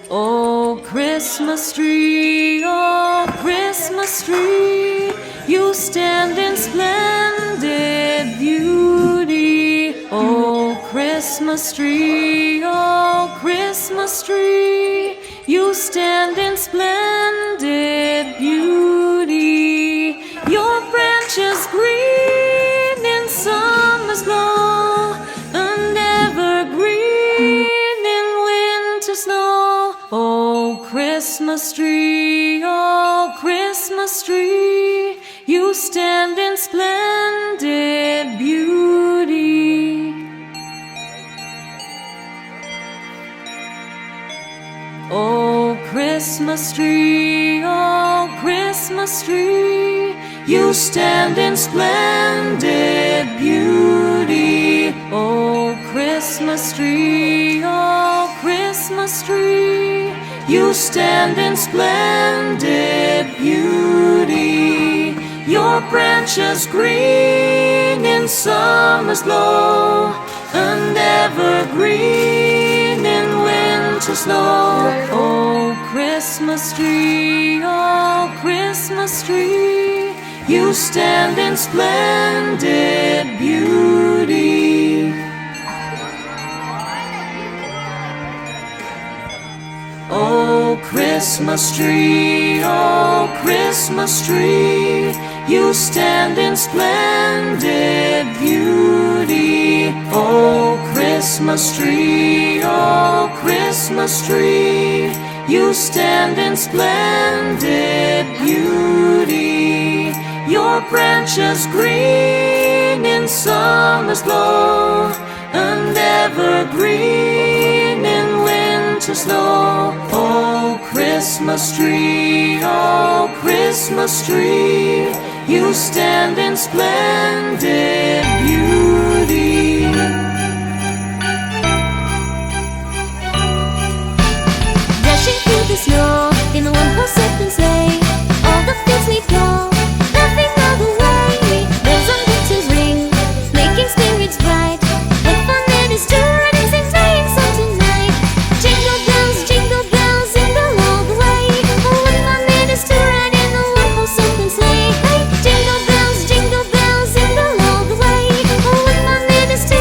Oh, Christmas tree, oh, Christmas tree, you stand in splendid beauty. Oh, Christmas tree, oh, Christmas tree, you stand in splendid beauty. Your branches green in summer's glow, and evergreen in winter snow. Oh, Christmas tree, oh, Christmas tree, you stand in splendid beauty. Oh, Christmas tree, oh, Christmas tree, you stand in splendid beauty. Oh, Christmas tree, oh, Christmas tree, you stand in splendid beauty. Your branches green in summer's glow, and evergreen in winter snow. Oh, Christmas tree, oh, Christmas tree, you stand in splendid beauty. Oh, Christmas tree, oh, Christmas tree, you stand in splendid beauty. Oh, Christmas tree, oh, Christmas tree, you stand in splendid beauty. Your branches green in summer's glow, and evergreen in winter snow. Oh, Christmas tree, oh, Christmas tree, you stand in splendid beauty. Dashing through the snow in a one-horse open sleigh, all the fields we go, laughing all the way. Bells on winter's ring, making spirits bright. What fun it is to ride and sing sleighing song tonight! Jingle bells, jingle all the way. Oh, what fun it is to ride in a one-horse open sleigh! Hey, jingle bells, all the way. Oh, what fun it is to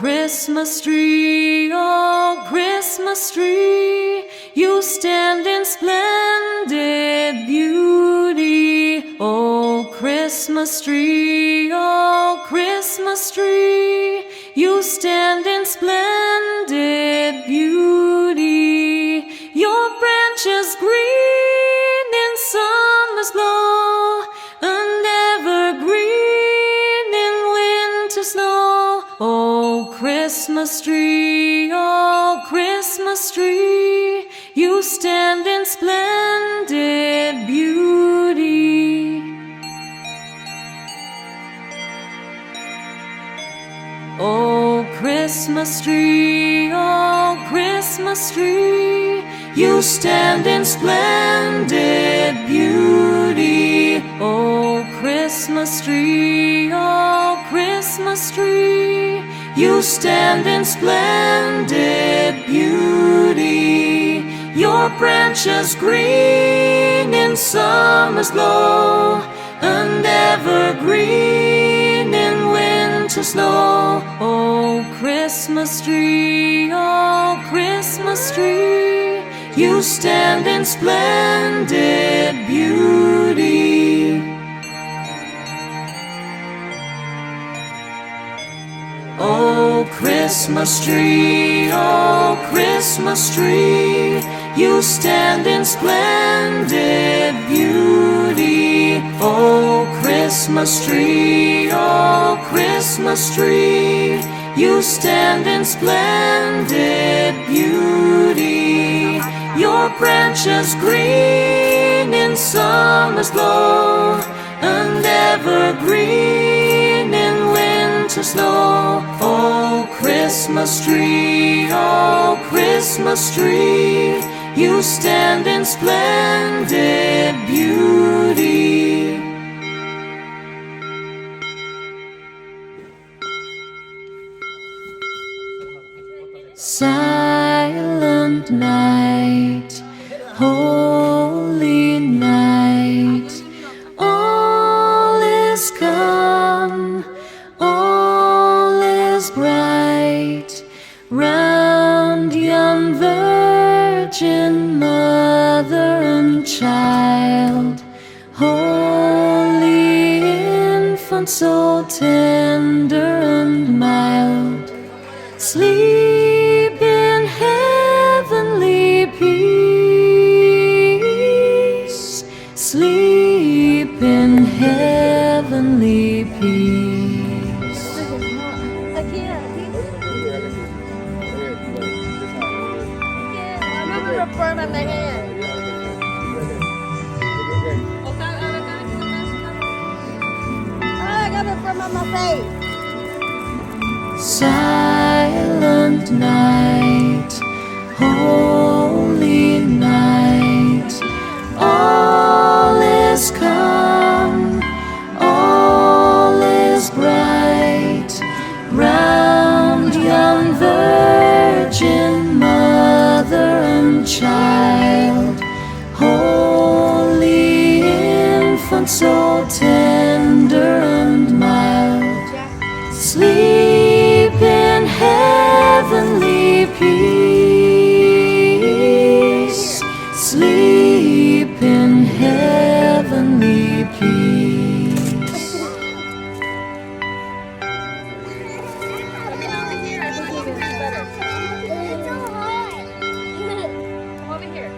Christmas tree, oh Christmas tree, you stand in splendid beauty. Oh Christmas tree, oh Christmas tree, you stand in splendid beauty. Your branches green in summer's glow, and evergreen in winter snow. Oh Christmas tree, oh Christmas tree, you stand in splendid beauty. Oh Christmas tree, oh Christmas tree, you stand in splendid beauty. Oh Christmas tree, oh Christmas tree, you stand in splendid beauty. Your branches green in summer's glow, and evergreen in winter snow. Oh Christmas tree, oh Christmas tree, you stand in splendid beauty. Oh Christmas tree, oh Christmas tree, you stand in splendid beauty. Oh Christmas tree, oh Christmas tree, you stand in splendid beauty. Your branches green in summer's glow, and evergreen in winter snow. Oh Christmas tree, oh Christmas tree, you stand in splendid beauty. Silent night, holy night, all is calm, all is bright, round young virgin mother and child, holy infant, so tender and mild, sleep in heavenly peace, sleep in heavenly peace. Silent night, holy night, all is calm, all is bright, round young virgin mother and child, holy infant, so tender and mild, sleep in heavenly peace, sleep in heavenly peace. Over here.